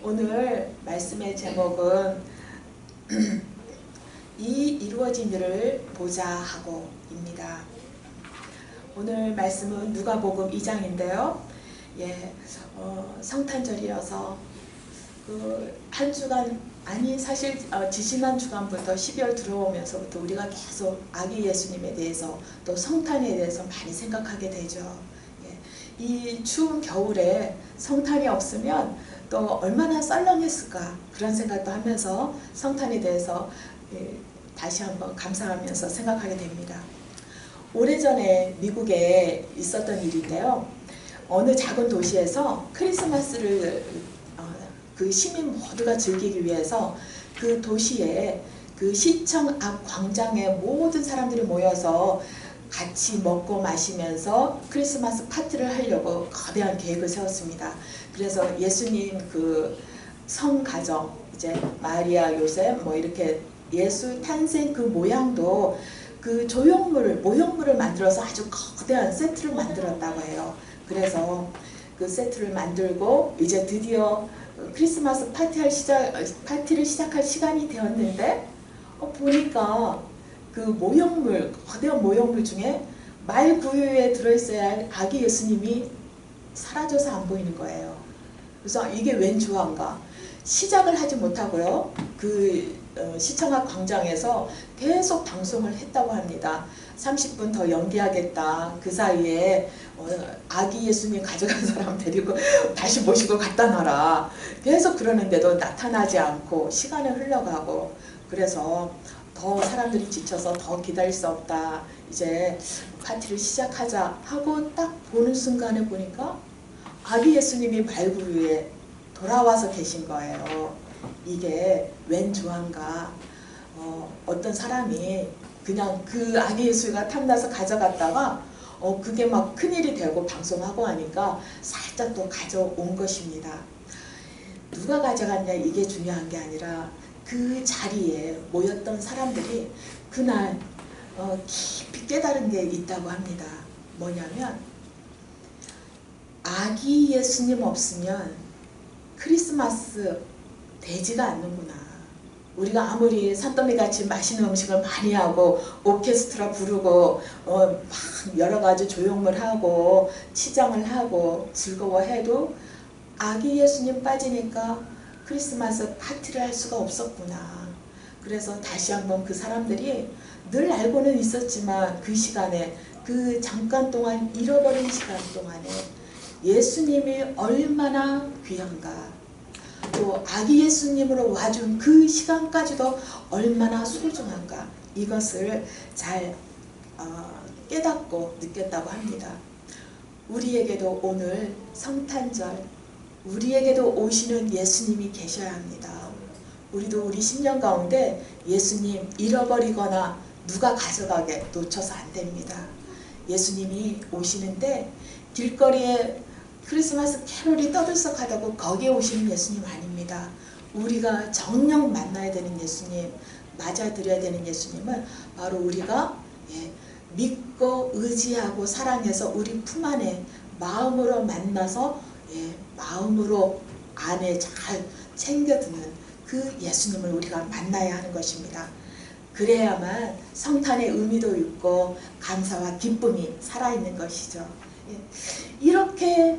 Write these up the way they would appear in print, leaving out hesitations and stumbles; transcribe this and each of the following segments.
오늘 말씀의 제목은 이 이루어진 일을 보자 하고입니다. 오늘 말씀은 누가복음 2장인데요. 성탄절이어서 한 주간 사실 지지난 주간부터 12월 들어오면서부터 우리가 계속 아기 예수님에 대해서 또 성탄에 대해서 많이 생각하게 되죠. 이 추운 겨울에 성탄이 없으면 또 얼마나 썰렁했을까 그런 생각도 하면서 성탄에 대해서 다시 한번 감사하면서 생각하게 됩니다. 오래전에 미국에 있었던 일인데요. 어느 작은 도시에서 크리스마스를 그 시민 모두가 즐기기 위해서 그 도시에 그 시청 앞 광장에 모든 사람들이 모여서 같이 먹고 마시면서 크리스마스 파티를 하려고 거대한 계획을 세웠습니다. 그래서 예수님 그 성가정, 이제 마리아, 요셉 이렇게 예수 탄생 그 모양도 그 모형물을 만들어서 아주 거대한 세트를 만들었다고 해요. 그래서 그 세트를 만들고 이제 드디어 크리스마스 파티를 시작할 시간이 되었는데 보니까 그 거대한 모형물 중에 말 구유에 들어있어야 할 아기 예수님이 사라져서 안 보이는 거예요. 그래서 이게 웬 조화인가? 시작을 하지 못하고요. 그 시청 앞 광장에서 계속 방송을 했다고 합니다. 30분 더 연기하겠다. 그 사이에 아기 예수님 가져간 사람 데리고 다시 모시고 갖다 놔라. 계속 그러는데도 나타나지 않고 시간이 흘러가고, 그래서 더 사람들이 지쳐서 더 기다릴 수 없다. 이제 파티를 시작하자 하고 딱 보는 순간에 보니까 아기 예수님이 말구 위에 돌아와서 계신 거예요. 이게 웬 조화인가? 어떤 사람이 그냥 그 아기 예수가 탐나서 가져갔다가 그게 막 큰일이 되고 방송하고 하니까 살짝 또 가져온 것입니다. 누가 가져갔냐 이게 중요한 게 아니라 그 자리에 모였던 사람들이 그날 깊이 깨달은 게 있다고 합니다. 뭐냐면 아기 예수님 없으면 크리스마스 되지가 않는구나. 우리가 아무리 산더미같이 맛있는 음식을 많이 하고 오케스트라 부르고 막 여러 가지 조형물 하고 치장을 하고 즐거워해도 아기 예수님 빠지니까 크리스마스 파티를 할 수가 없었구나. 그래서 다시 한번 그 사람들이 늘 알고는 있었지만 그 시간에 그 잠깐 동안 잃어버린 시간 동안에 예수님이 얼마나 귀한가, 또 아기 예수님으로 와준 그 시간까지도 얼마나 소중한가, 이것을 잘 깨닫고 느꼈다고 합니다. 우리에게도 오늘 성탄절, 우리에게도 오시는 예수님이 계셔야 합니다. 우리도 우리 심령 가운데 예수님 잃어버리거나 누가 가져가게 놓쳐서 안 됩니다. 예수님이 오시는데 길거리에 크리스마스 캐롤이 떠들썩하다고 거기에 오시는 예수님 아닙니다. 우리가 정녕 만나야 되는 예수님, 맞아들여야 되는 예수님은 바로 우리가 믿고 의지하고 사랑해서 우리 품 안에 마음으로 만나서 마음으로 안에 잘 챙겨드는 그 예수님을 우리가 만나야 하는 것입니다. 그래야만 성탄의 의미도 있고 감사와 기쁨이 살아있는 것이죠. 이렇게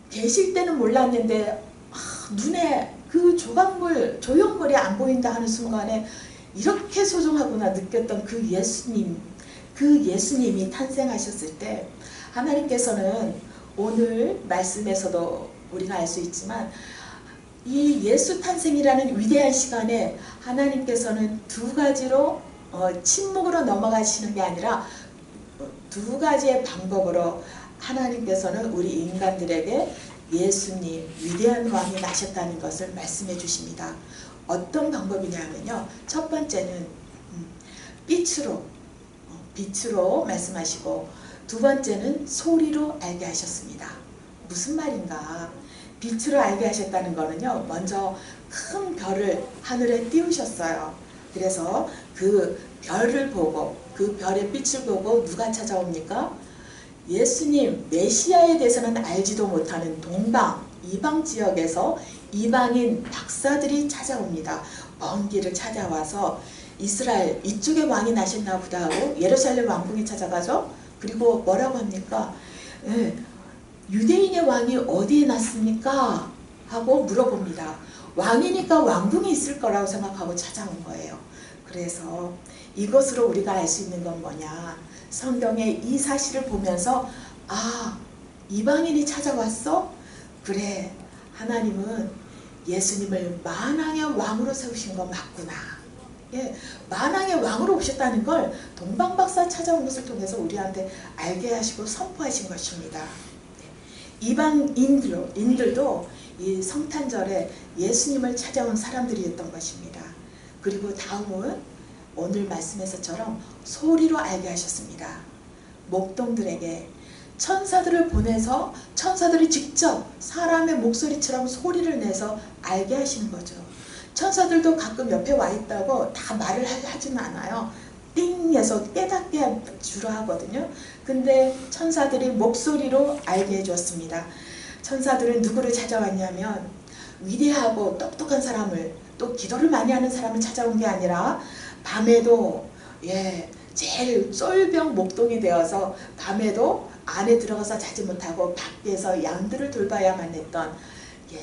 계실 때는 몰랐는데 눈에 그 조형물이 안 보인다 하는 순간에 이렇게 소중하구나 느꼈던 그 예수님이 탄생하셨을 때 하나님께서는 오늘 말씀에서도 우리가 알 수 있지만 이 예수 탄생이라는 위대한 시간에 하나님께서는 두 가지로 침묵으로 넘어가시는 게 아니라 두 가지의 방법으로 하나님께서는 우리 인간들에게 예수님 위대한 왕이 나셨다는 것을 말씀해 주십니다. 어떤 방법이냐면요, 첫 번째는 빛으로 말씀하시고, 두 번째는 소리로 알게 하셨습니다. 무슨 말인가? 빛으로 알게 하셨다는 거는요, 먼저 큰 별을 하늘에 띄우셨어요. 그래서 그 별을 보고 그 별의 빛을 보고 누가 찾아옵니까? 예수님 메시아에 대해서는 알지도 못하는 동방 이방 지역에서 이방인 박사들이 찾아옵니다. 먼 길을 찾아와서 이스라엘 이쪽에 왕이 나셨나 보다 하고 예루살렘 왕궁에 찾아가죠. 그리고 뭐라고 합니까? 유대인의 왕이 어디에 났습니까? 하고 물어봅니다. 왕이니까 왕궁에 있을 거라고 생각하고 찾아온 거예요. 그래서 이것으로 우리가 알 수 있는 건 뭐냐? 성경의 이 사실을 보면서 아, 이방인이 찾아왔어? 그래, 하나님은 예수님을 만왕의 왕으로 세우신 거 맞구나. 예, 만왕의 왕으로 오셨다는 걸 동방박사 찾아온 것을 통해서 우리한테 알게 하시고 선포하신 것입니다. 이방인들도 이 성탄절에 예수님을 찾아온 사람들이었던 것입니다. 그리고 다음은 오늘 말씀에서처럼 소리로 알게 하셨습니다. 목동들에게 천사들을 보내서 천사들이 직접 사람의 목소리처럼 소리를 내서 알게 하시는 거죠. 천사들도 가끔 옆에 와 있다고 다 말을 하지는 않아요. 띵 해서 깨닫게 주로 하거든요. 근데 천사들이 목소리로 알게 해줬습니다. 천사들은 누구를 찾아왔냐면 위대하고 똑똑한 사람을, 또 기도를 많이 하는 사람을 찾아온 게 아니라 밤에도 제일 쫄병 목동이 되어서 밤에도 안에 들어가서 자지 못하고 밖에서 양들을 돌봐야만 했던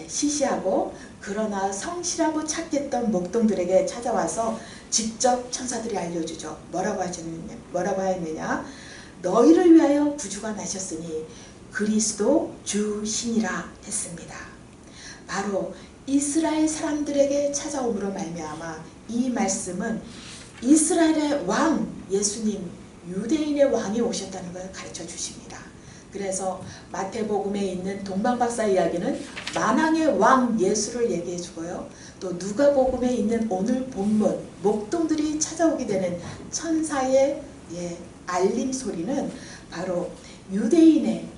시시하고 그러나 성실하고 착했던 목동들에게 찾아와서 직접 천사들이 알려주죠. 뭐라고 했느냐? 너희를 위하여 구주가 나셨으니 그리스도 주시니라 했습니다. 바로 이스라엘 사람들에게 찾아옴으로 말미암아 이 말씀은 이스라엘의 왕 예수님, 유대인의 왕이 오셨다는 걸 가르쳐 주십니다. 그래서 마태복음에 있는 동방박사 이야기는 만왕의 왕 예수를 얘기해 주고요. 또 누가복음에 있는 오늘 본문 목동들이 찾아오게 되는 천사의 알림 소리는 바로 유대인의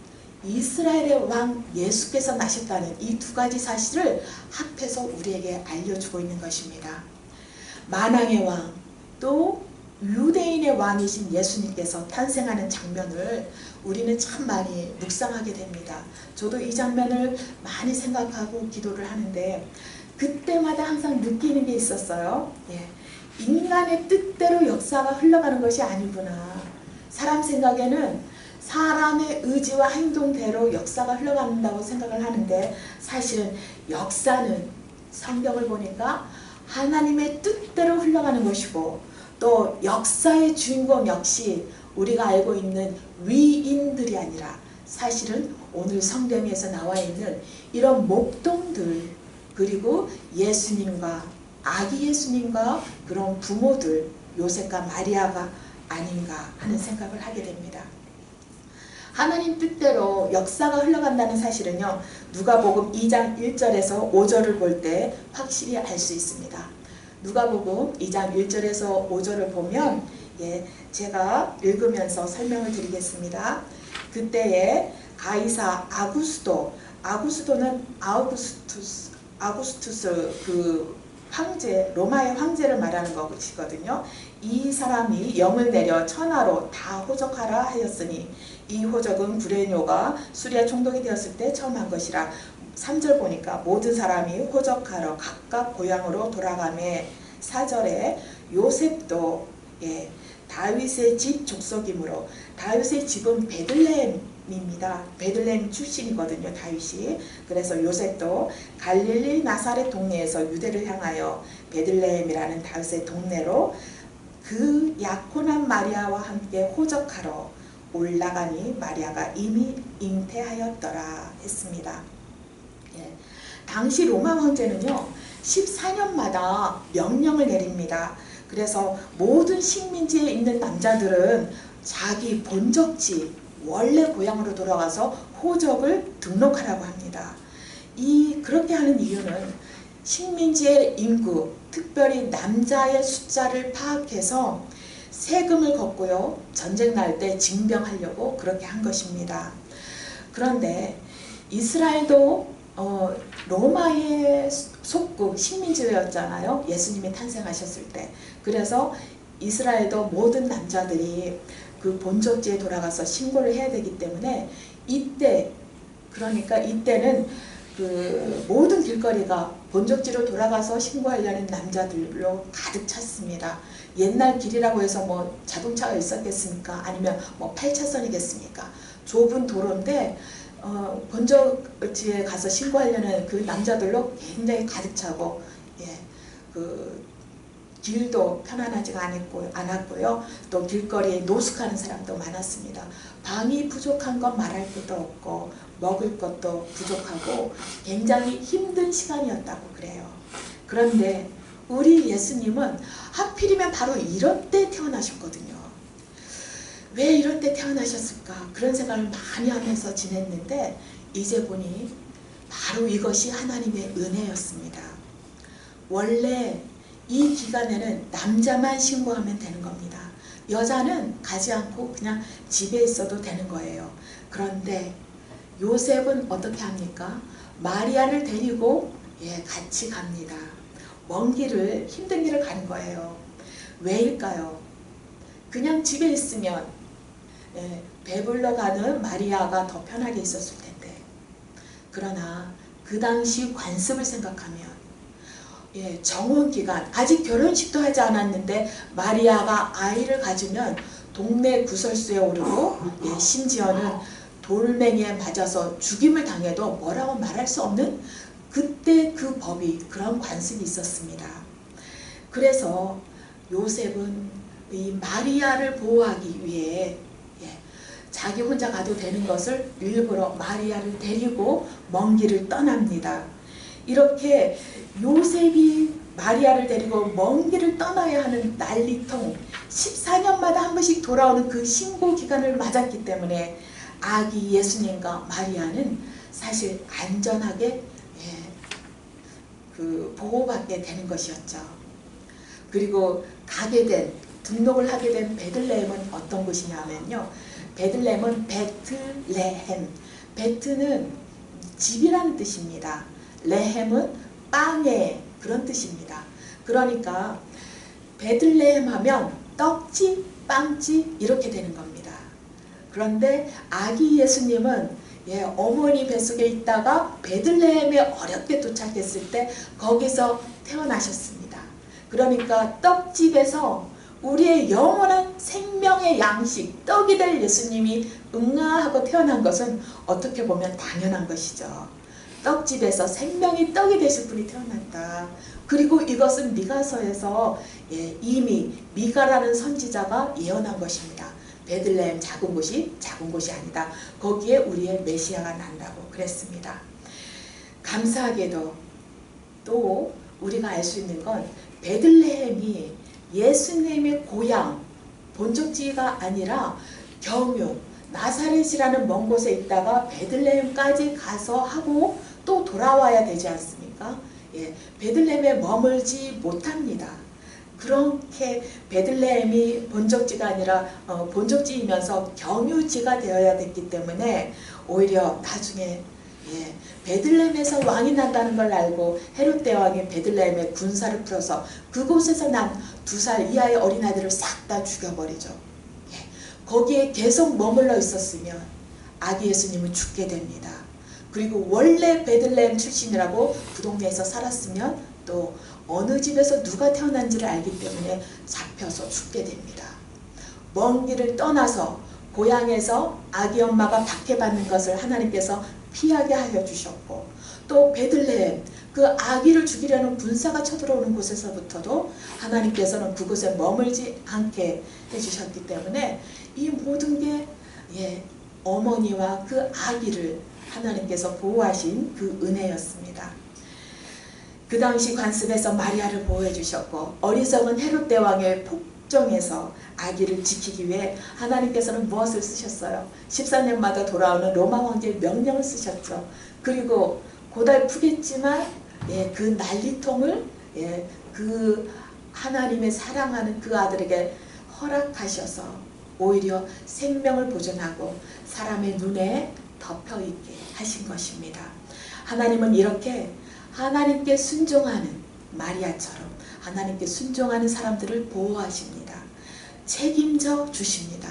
이스라엘의 왕 예수께서 나셨다는 이 두 가지 사실을 합해서 우리에게 알려주고 있는 것입니다. 만왕의 왕, 또 유대인의 왕이신 예수님께서 탄생하는 장면을 우리는 참 많이 묵상하게 됩니다. 저도 이 장면을 많이 생각하고 기도를 하는데 그때마다 항상 느끼는 게 있었어요. 인간의 뜻대로 역사가 흘러가는 것이 아니구나. 사람 생각에는 사람의 의지와 행동대로 역사가 흘러간다고 생각을 하는데 사실은 역사는 성경을 보니까 하나님의 뜻대로 흘러가는 것이고 또 역사의 주인공 역시 우리가 알고 있는 위인들이 아니라 사실은 오늘 성경에서 나와 있는 이런 목동들 그리고 예수님과 아기 예수님과 그런 부모들 요셉과 마리아가 아닌가 하는 생각을 하게 됩니다. 하나님 뜻대로 역사가 흘러간다는 사실은요. 누가복음 2장 1절에서 5절을 볼 때 확실히 알 수 있습니다. 누가복음 2장 1절에서 5절을 보면 제가 읽으면서 설명을 드리겠습니다. 그때에 가이사 아구스토는 아우구스투스 그 황제, 로마의 황제를 말하는 것이거든요. 이 사람이 영을 내려 천하로 다 호적하라 하였으니 이 호적은 구레뇨가 수리아 총독이 되었을 때 처음 한 것이라. 3절 보니까 모든 사람이 호적하러 각각 고향으로 돌아가매 4절에 요셉도 다윗의 집 족속이므로 다윗의 집은 베들레헴입니다. 베들레헴 출신이거든요. 다윗이. 그래서 요셉도 갈릴리 나사렛 동네에서 유대를 향하여 베들레헴이라는 다윗의 동네로 그 약혼한 마리아와 함께 호적하러 올라가니 마리아가 이미 잉태하였더라 했습니다. 당시 로마 황제는요 14년마다 명령을 내립니다. 그래서 모든 식민지에 있는 남자들은 자기 본적지 원래 고향으로 돌아가서 호적을 등록하라고 합니다. 그렇게 하는 이유는 식민지의 인구, 특별히 남자의 숫자를 파악해서 세금을 걷고요. 전쟁 날 때 징병하려고 그렇게 한 것입니다. 그런데 이스라엘도 로마의 속국 식민지였잖아요. 예수님이 탄생하셨을 때. 그래서 이스라엘도 모든 남자들이 그 본적지에 돌아가서 신고를 해야 되기 때문에 이때, 그러니까 이때는 그 모든 길거리가 본적지로 돌아가서 신고하려는 남자들로 가득 찼습니다. 옛날 길이라고 해서 뭐 자동차가 있었겠습니까? 아니면 뭐 8차선이겠습니까? 좁은 도로인데 본적지에 가서 신고하려는 그 남자들로 굉장히 가득 차고, 예, 그 길도 편안하지가 않았고요. 또 길거리에 노숙하는 사람도 많았습니다. 방이 부족한 건 말할 것도 없고 먹을 것도 부족하고 굉장히 힘든 시간이었다고 그래요. 그런데 우리 예수님은 하필이면 바로 이런 때 태어나셨거든요. 왜 이런 때 태어나셨을까? 그런 생각을 많이 하면서 지냈는데 이제 보니 바로 이것이 하나님의 은혜였습니다. 원래 이 기간에는 남자만 신고하면 되는 겁니다. 여자는 가지 않고 그냥 집에 있어도 되는 거예요. 그런데 요셉은 어떻게 합니까? 마리아를 데리고 같이 갑니다. 먼 길을, 힘든 길을 가는 거예요. 왜일까요? 그냥 집에 있으면 배불러 가는 마리아가 더 편하게 있었을 텐데, 그러나 그 당시 관습을 생각하면 정혼기간, 아직 결혼식도 하지 않았는데 마리아가 아이를 가지면 동네 구설수에 오르고 심지어는 돌멩이에 맞아서 죽임을 당해도 뭐라고 말할 수 없는 그때 그 법이, 그런 관습이 있었습니다. 그래서 요셉은 이 마리아를 보호하기 위해 자기 혼자 가도 되는 것을 일부러 마리아를 데리고 먼 길을 떠납니다. 이렇게 요셉이 마리아를 데리고 먼 길을 떠나야 하는 난리통, 14년마다 한 번씩 돌아오는 그 신고 기간을 맞았기 때문에 아기 예수님과 마리아는 사실 안전하게 그 보호받게 되는 것이었죠. 그리고 등록을 하게 된 베들레헴은 어떤 곳이냐면요, 베들레헴은 베틀레헴, 베트는 집이라는 뜻입니다. 레헴은 빵의 그런 뜻입니다. 그러니까 베들레헴 하면 떡집, 빵집 이렇게 되는 겁니다. 그런데 아기 예수님은 어머니 뱃속에 있다가 베들레헴에 어렵게 도착했을 때 거기서 태어나셨습니다. 그러니까 떡집에서 우리의 영원한 생명의 양식, 떡이 될 예수님이 응아하고 태어난 것은 어떻게 보면 당연한 것이죠. 떡집에서 생명이 떡이 되실 분이 태어났다. 그리고 이것은 미가서에서 이미 미가라는 선지자가 예언한 것입니다. 베들레헴 작은 곳이 아니다. 거기에 우리의 메시아가 난다고 그랬습니다. 감사하게도 또 우리가 알 수 있는 건 베들레헴이 예수님의 고향, 본적지가 아니라 경유, 나사렛이라는 먼 곳에 있다가 베들레헴까지 가서 하고 또 돌아와야 되지 않습니까? 베들레헴에 머물지 못합니다. 그렇게 베들레헴이 본적지가 아니라 본적지이면서 경유지가 되어야 됐기 때문에 오히려 나중에 베들레헴에서 왕이 난다는 걸 알고 헤롯 대왕이 베들레헴에 군사를 풀어서 그곳에서 난 2살 이하의 어린아이들을 싹 다 죽여버리죠. 거기에 계속 머물러 있었으면 아기 예수님은 죽게 됩니다. 그리고 원래 베들레헴 출신이라고 그 동네에서 살았으면 또 어느 집에서 누가 태어난지를 알기 때문에 잡혀서 죽게 됩니다. 먼 길을 떠나서 고향에서 아기 엄마가 박해받는 것을 하나님께서 피하게 하여 주셨고, 또 베들레헴, 그 아기를 죽이려는 군사가 쳐들어오는 곳에서부터도 하나님께서는 그곳에 머물지 않게 해주셨기 때문에 이 모든 게 어머니와 그 아기를 하나님께서 보호하신 그 은혜였습니다. 그 당시 관습에서 마리아를 보호해 주셨고, 어리석은 헤롯 대왕의 폭정에서 아기를 지키기 위해 하나님께서는 무엇을 쓰셨어요? 14년마다 돌아오는 로마 황제의 명령을 쓰셨죠. 그리고 고달프겠지만 그 난리통을 그 하나님의 사랑하는 그 아들에게 허락하셔서 오히려 생명을 보존하고 사람의 눈에 덮여있게 하신 것입니다. 하나님은 이렇게 하나님께 순종하는 마리아처럼 하나님께 순종하는 사람들을 보호하십니다. 책임져 주십니다.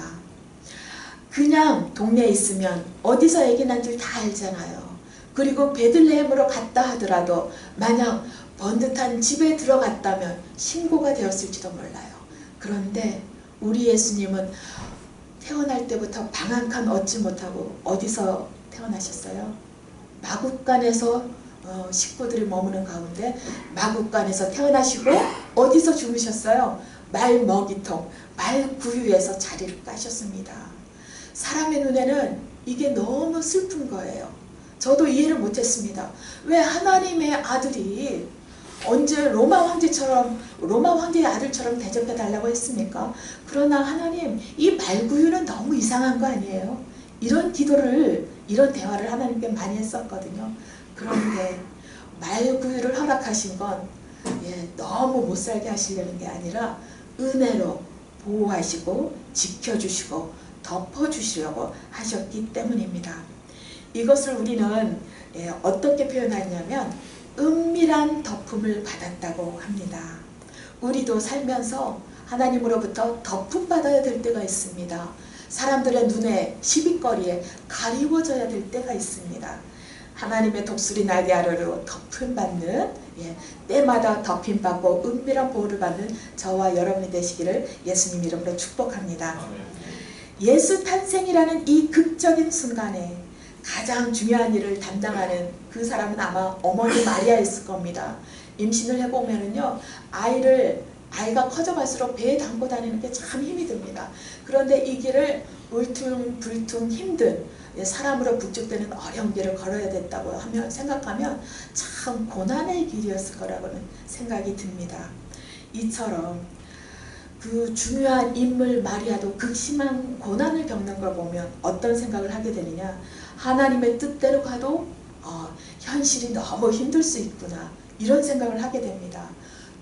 그냥 동네에 있으면 어디서 아기 난 줄 다 알잖아요. 그리고 베들레헴으로 갔다 하더라도 만약 번듯한 집에 들어갔다면 신고가 되었을지도 몰라요. 그런데 우리 예수님은 태어날 때부터 방 한 칸 얻지 못하고 어디서 태어나셨어요? 마구간에서 식구들이 머무는 가운데 마구간에서 태어나시고 어디서 주무셨어요? 말 먹이통, 말 구유에서 자리를 까셨습니다. 사람의 눈에는 이게 너무 슬픈 거예요. 저도 이해를 못했습니다. 왜 하나님의 아들이 언제 로마 황제의 아들처럼 대접해 달라고 했습니까? 그러나 하나님, 이 말구유는 너무 이상한 거 아니에요? 이런 기도를, 이런 대화를 하나님께 많이 했었거든요. 그런데 말구유를 허락하신 건 너무 못살게 하시려는 게 아니라 은혜로 보호하시고 지켜주시고 덮어주시려고 하셨기 때문입니다. 이것을 우리는 어떻게 표현하냐면 은밀한 덮음을 받았다고 합니다. 우리도 살면서 하나님으로부터 덮음 받아야 될 때가 있습니다. 사람들의 눈에 시비거리에 가리워져야 될 때가 있습니다. 하나님의 독수리 날개 아래로 덮임 받는 때마다 덮임 받고 은밀한 보호를 받는 저와 여러분이 되시기를 예수님 이름으로 축복합니다. 예수 탄생이라는 이 극적인 순간에 가장 중요한 일을 담당하는 그 사람은 아마 어머니 마리아였을 겁니다. 임신을 해보면은요, 아이가 커져갈수록 배에 담고 다니는 게 참 힘이 듭니다. 그런데 이 길을 울퉁불퉁 힘든 사람으로 부축되는 어려운 길을 걸어야 됐다고 생각하면 참 고난의 길이었을 거라고는 생각이 듭니다. 이처럼 그 중요한 인물 마리아도 극심한 고난을 겪는 걸 보면 어떤 생각을 하게 되느냐, 하나님의 뜻대로 가도 현실이 너무 힘들 수 있구나, 이런 생각을 하게 됩니다.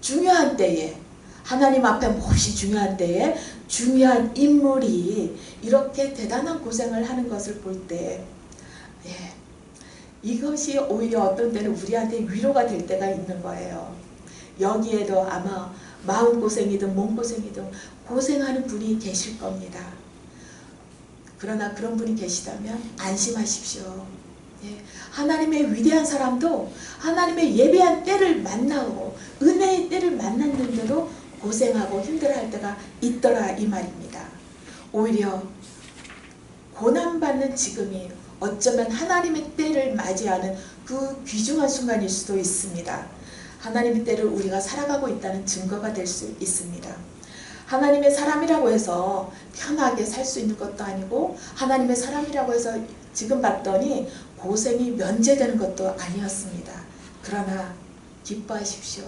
중요한 때에, 하나님 앞에 몹시 중요한 때에 중요한 인물이 이렇게 대단한 고생을 하는 것을 볼 때 이것이 오히려 어떤 때는 우리한테 위로가 될 때가 있는 거예요. 여기에도 아마 마음고생이든 몸고생이든 고생하는 분이 계실 겁니다. 그러나 그런 분이 계시다면 안심하십시오. 하나님의 위대한 사람도 하나님의 예배한 때를 만나고 은혜의 때를 만났는데도 고생하고 힘들어할 때가 있더라, 이 말입니다. 오히려 고난받는 지금이 어쩌면 하나님의 때를 맞이하는 그 귀중한 순간일 수도 있습니다. 하나님의 때를 우리가 살아가고 있다는 증거가 될 수 있습니다. 하나님의 사람이라고 해서 편하게 살 수 있는 것도 아니고, 하나님의 사람이라고 해서 지금 봤더니 고생이 면제되는 것도 아니었습니다. 그러나 기뻐하십시오.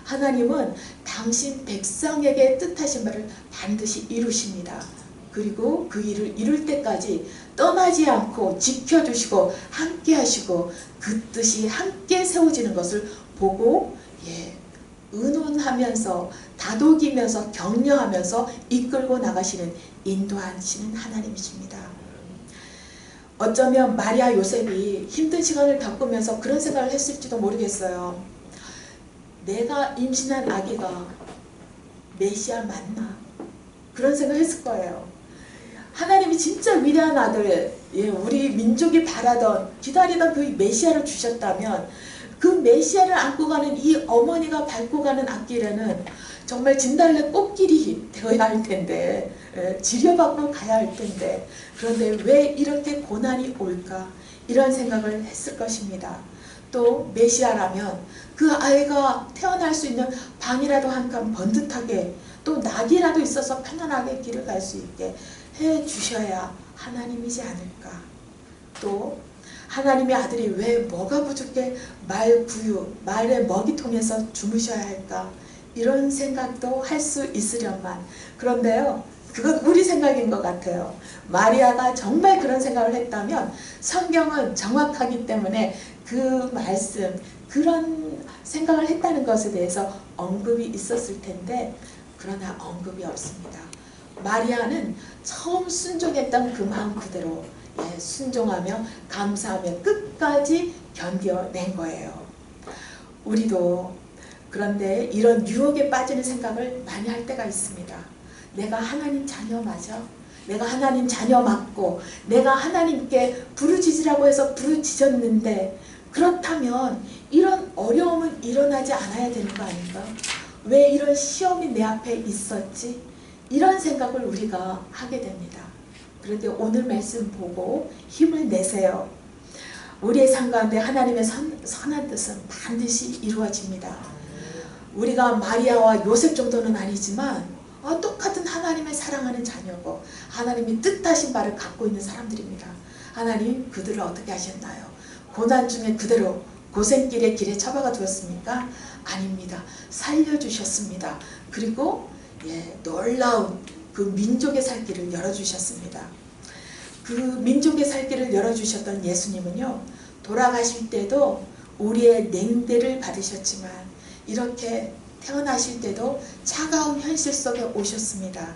하나님은 당신 백성에게 뜻하신 바를 반드시 이루십니다. 그리고 그 일을 이룰 때까지 떠나지 않고 지켜주시고 함께 하시고 그 뜻이 함께 세워지는 것을 보고 의논하면서 다독이면서 격려하면서 이끌고 나가시는, 인도하시는 하나님이십니다. 어쩌면 마리아 요셉이 힘든 시간을 겪으면서 그런 생각을 했을지도 모르겠어요. 내가 임신한 아기가 메시아 맞나? 그런 생각을 했을 거예요. 하나님이 진짜 위대한 아들, 우리 민족이 바라던, 기다리던 그 메시아를 주셨다면 그 메시아를 안고 가는 이 어머니가 밟고 가는 앞길에는 정말 진달래 꽃길이 되어야 할 텐데, 지려받고 가야 할 텐데, 그런데 왜 이렇게 고난이 올까? 이런 생각을 했을 것입니다. 또 메시아라면 그 아이가 태어날 수 있는 방이라도 한 칸 번듯하게, 또 낙이라도 있어서 편안하게 길을 갈 수 있게 해주셔야 하나님이지 않을까. 또 하나님의 아들이 왜 뭐가 부족해 말의 먹이통에서 주무셔야 할까, 이런 생각도 할 수 있으련만. 그런데요, 그건 우리 생각인 것 같아요. 마리아가 정말 그런 생각을 했다면 성경은 정확하기 때문에 그 말씀, 그런 생각을 했다는 것에 대해서 언급이 있었을 텐데, 그러나 언급이 없습니다. 마리아는 처음 순종했던 그 마음 그대로 순종하며 감사하며 끝까지 견뎌낸 거예요. 우리도 그런데 이런 유혹에 빠지는 생각을 많이 할 때가 있습니다. 내가 하나님 자녀 맞아? 내가 하나님 자녀 맞고 내가 하나님께 부르짖으라고 해서 부르짖었는데 그렇다면 이런 어려움은 일어나지 않아야 되는 거 아닌가? 왜 이런 시험이 내 앞에 있었지? 이런 생각을 우리가 하게 됩니다. 그런데 오늘 말씀 보고 힘을 내세요. 우리의 삶 가운데 하나님의 선한 뜻은 반드시 이루어집니다. 우리가 마리아와 요셉 정도는 아니지만 똑같은 하나님의 사랑하는 자녀고 하나님이 뜻하신 바를 갖고 있는 사람들입니다. 하나님 그들을 어떻게 하셨나요? 고난 중에 그대로 고생길에 길에 처박아 두었습니까? 아닙니다. 살려주셨습니다. 그리고 놀라운 그 민족의 살 길을 열어주셨습니다. 그 민족의 살 길을 열어주셨던 예수님은요, 돌아가실 때도 우리의 냉대를 받으셨지만 이렇게 태어나실 때도 차가운 현실 속에 오셨습니다.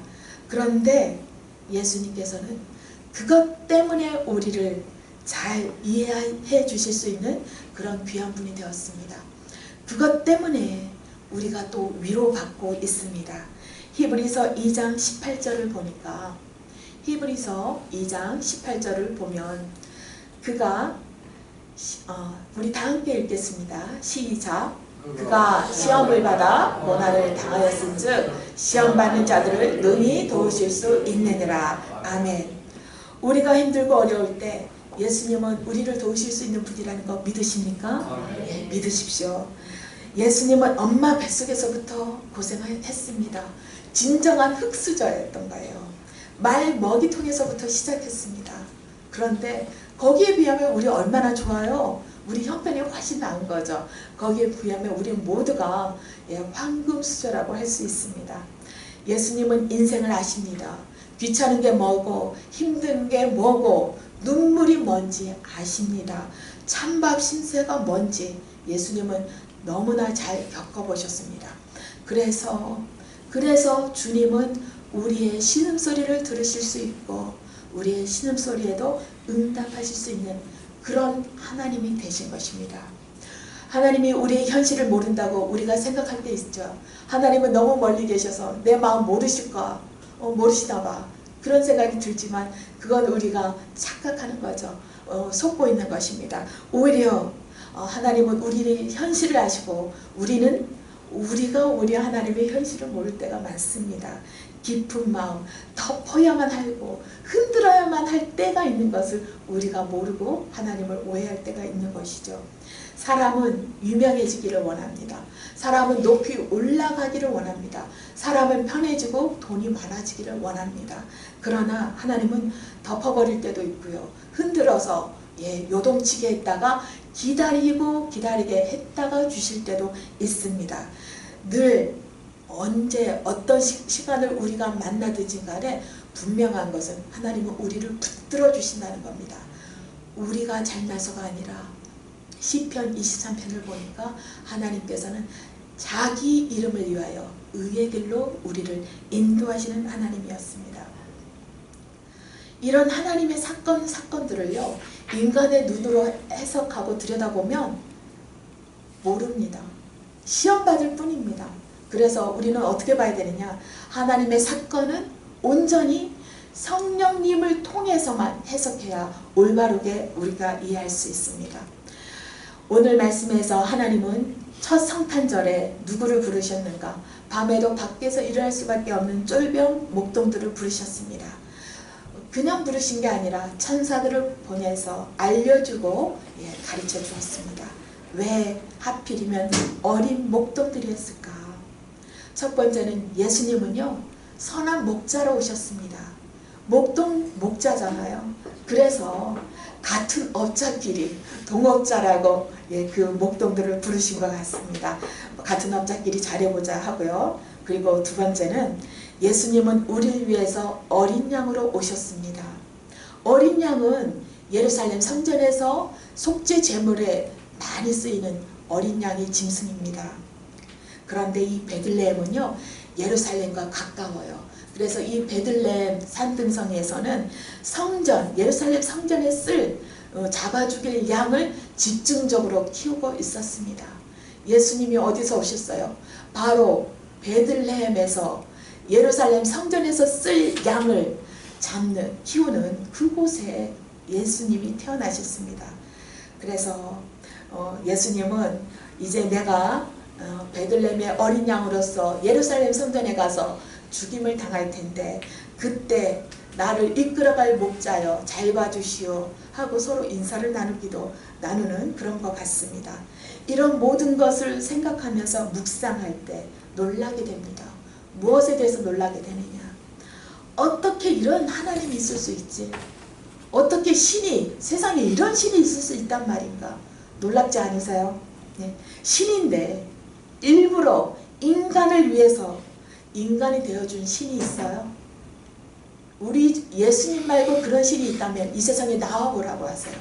그런데 예수님께서는 그것 때문에 우리를 잘 이해해 주실 수 있는 그런 귀한 분이 되었습니다. 그것 때문에 우리가 또 위로받고 있습니다. 히브리서 2장 18절을 보니까 히브리서 2장 18절을 보면 그가 우리 다 함께 읽겠습니다. 시작. 그가 시험을 받아 고난을 당하였은즉 시험 받는 자들을 능히 도우실 수 있느니라. 아멘. 우리가 힘들고 어려울 때 예수님은 우리를 도우실 수 있는 분이라는 거 믿으십니까? 예, 믿으십시오. 예수님은 엄마 뱃속에서부터 고생했습니다. 진정한 흙수저였던 거예요. 말 먹이통에서부터 시작했습니다. 그런데 거기에 비하면 우리 얼마나 좋아요? 우리 형편이 훨씬 나은 거죠. 거기에 비하면 우리 모두가 황금수저라고 할 수 있습니다. 예수님은 인생을 아십니다. 귀찮은 게 뭐고 힘든 게 뭐고 눈물이 뭔지 아십니다. 찬밥 신세가 뭔지 예수님은 너무나 잘 겪어보셨습니다. 그래서 주님은 우리의 신음소리를 들으실 수 있고 우리의 신음소리에도 응답하실 수 있는 그런 하나님이 되신 것입니다. 하나님이 우리의 현실을 모른다고 우리가 생각할 때 있죠. 하나님은 너무 멀리 계셔서 내 마음 모르실까? 모르시나 봐. 그런 생각이 들지만 그건 우리가 착각하는 거죠. 속고 있는 것입니다. 오히려 하나님은 우리의 현실을 아시고 우리가 오히려 하나님의 현실을 모를 때가 많습니다. 깊은 마음, 덮어야만 하고 흔들어야만 할 때가 있는 것을 우리가 모르고 하나님을 오해할 때가 있는 것이죠. 사람은 유명해지기를 원합니다. 사람은 높이 올라가기를 원합니다. 사람은 편해지고 돈이 많아지기를 원합니다. 그러나 하나님은 덮어버릴 때도 있고요. 흔들어서 요동치게 했다가 기다리게 했다가 주실 때도 있습니다. 늘 언제 어떤 시간을 우리가 만나든지 간에 분명한 것은 하나님은 우리를 붙들어 주신다는 겁니다. 우리가 잘나서가 아니라 시편 23편을 보니까 하나님께서는 자기 이름을 위하여 의의 길로 우리를 인도하시는 하나님이었습니다. 이런 하나님의 사건들을요, 인간의 눈으로 해석하고 들여다보면 모릅니다. 시험받을 뿐입니다. 그래서 우리는 어떻게 봐야 되느냐? 하나님의 사건은 온전히 성령님을 통해서만 해석해야 올바르게 우리가 이해할 수 있습니다. 오늘 말씀에서 하나님은 첫 성탄절에 누구를 부르셨는가? 밤에도 밖에서 일어날 수밖에 없는 쫄병 목동들을 부르셨습니다. 그냥 부르신 게 아니라 천사들을 보내서 알려주고 가르쳐 주었습니다. 왜 하필이면 어린 목동들이었을까? 첫 번째는 예수님은요, 선한 목자로 오셨습니다. 목동 목자잖아요. 그래서 같은 업자끼리 동업자라고 그 목동들을 부르신 것 같습니다. 같은 업자끼리 잘해보자 하고요. 그리고 두 번째는 예수님은 우리를 위해서 어린 양으로 오셨습니다. 어린 양은 예루살렘 성전에서 속죄 제물에 많이 쓰이는 어린 양의 짐승입니다. 그런데 이 베들레헴은요, 예루살렘과 가까워요. 그래서 이 베들레헴 산등성에서는 예루살렘 성전에 잡아 죽일 양을 집중적으로 키우고 있었습니다. 예수님이 어디서 오셨어요? 바로 베들레헴에서 예루살렘 성전에서 쓸 양을 키우는 그곳에 예수님이 태어나셨습니다. 그래서 예수님은 이제 내가 베들레헴의 어린 양으로서 예루살렘 성전에 가서 죽임을 당할 텐데 그때 나를 이끌어갈 목자여 잘 봐주시오 하고 서로 인사를 나누는 그런 것 같습니다. 이런 모든 것을 생각하면서 묵상할 때 놀라게 됩니다. 무엇에 대해서 놀라게 되느냐? 어떻게 이런 하나님이 있을 수 있지? 어떻게 세상에 이런 신이 있을 수 있단 말인가? 놀랍지 않으세요? 네. 신인데 일부러 인간을 위해서 인간이 되어준 신이 있어요? 우리 예수님 말고 그런 신이 있다면 이 세상에 나와보라고 하세요.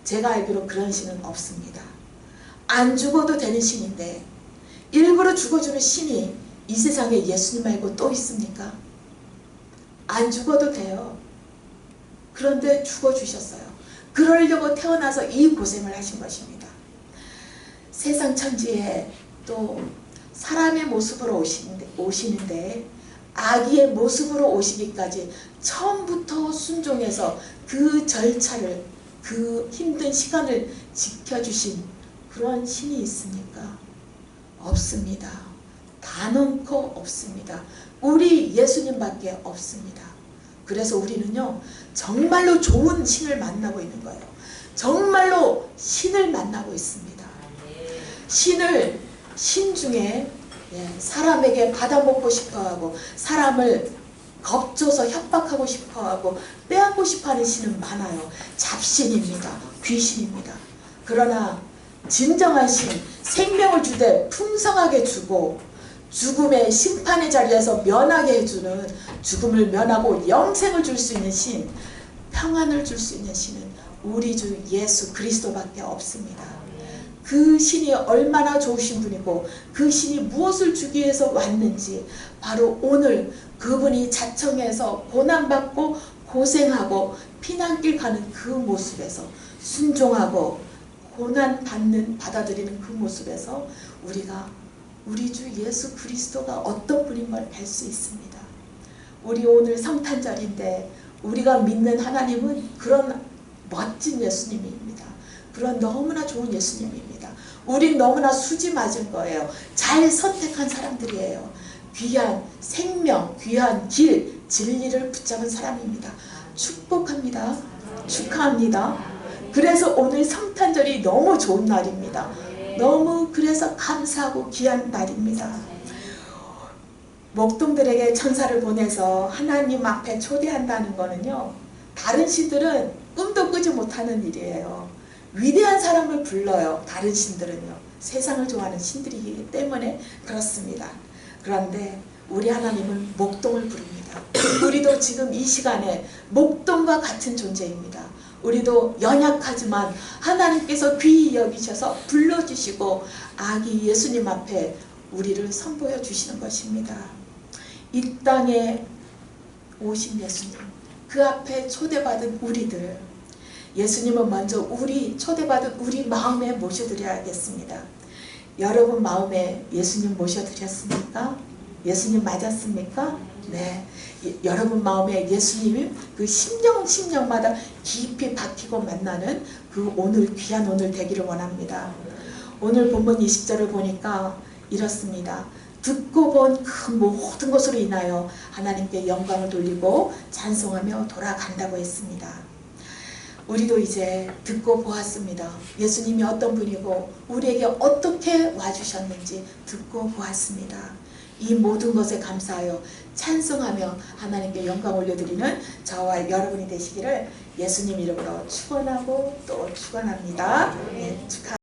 제가 알기로 그런 신은 없습니다. 안 죽어도 되는 신인데 일부러 죽어주는 신이 이 세상에 예수님 말고 또 있습니까? 안 죽어도 돼요. 그런데 죽어주셨어요. 그러려고 태어나서 이 고생을 하신 것입니다. 세상 천지에 또 사람의 모습으로 오시는데 아기의 모습으로 오시기까지 처음부터 순종해서 그 절차를, 그 힘든 시간을 지켜주신 그런 신이 있습니까? 없습니다. 단언코 없습니다. 우리 예수님밖에 없습니다. 그래서 우리는요, 정말로 좋은 신을 만나고 있는 거예요. 정말로 신을 만나고 있습니다. 신 중에 사람에게 받아먹고 싶어하고 사람을 겁줘서 협박하고 싶어하고 빼앗고 싶어하는 신은 많아요. 잡신입니다. 귀신입니다. 그러나 진정한 신, 생명을 주되 풍성하게 주고 죽음의 심판의 자리에서 면하게 해주는, 죽음을 면하고 영생을 줄 수 있는 신, 평안을 줄 수 있는 신은 우리 주 예수 그리스도밖에 없습니다. 그 신이 얼마나 좋으신 분이고 그 신이 무엇을 주기 위해서 왔는지 바로 오늘 그분이 자청해서 고난받고 고생하고 피난길 가는 그 모습에서 순종하고 고난 받아들이는 그 모습에서 우리가 우리 주 예수 그리스도가 어떤 분인 걸 알 수 있습니다. 우리 오늘 성탄절인데 우리가 믿는 하나님은 그런 멋진 예수님입니다. 그런 너무나 좋은 예수님입니다. 우린 너무나 수지 맞은 거예요. 잘 선택한 사람들이에요. 귀한 생명, 귀한 길, 진리를 붙잡은 사람입니다. 축복합니다. 축하합니다. 그래서 오늘 성탄절이 너무 좋은 날입니다. 너무 그래서 감사하고 귀한 날입니다. 목동들에게 천사를 보내서 하나님 앞에 초대한다는 거는요, 다른 신들은 꿈도 꾸지 못하는 일이에요. 위대한 사람을 불러요. 다른 신들은요, 세상을 좋아하는 신들이기 때문에 그렇습니다. 그런데 우리 하나님은 목동을 부릅니다. 우리도 지금 이 시간에 목동과 같은 존재입니다. 우리도 연약하지만 하나님께서 귀히 여기셔서 불러주시고 아기 예수님 앞에 우리를 선보여 주시는 것입니다. 이 땅에 오신 예수님, 그 앞에 초대받은 우리들, 예수님은 먼저 초대받은 우리 마음에 모셔드려야겠습니다. 여러분 마음에 예수님 모셔드렸습니까? 예수님 맞았습니까? 네. 여러분 마음에 예수님이 그 심령마다 깊이 박히고 만나는 그 오늘 귀한 오늘 되기를 원합니다. 오늘 본문 20절을 보니까 이렇습니다. 듣고 본 그 모든 것으로 인하여 하나님께 영광을 돌리고 찬송하며 돌아간다고 했습니다. 우리도 이제 듣고 보았습니다. 예수님이 어떤 분이고 우리에게 어떻게 와주셨는지 듣고 보았습니다. 이 모든 것에 감사하여 찬송하며 하나님께 영광 올려드리는 저와 여러분이 되시기를 예수님 이름으로 축원하고 또 축원합니다. 네, 축하.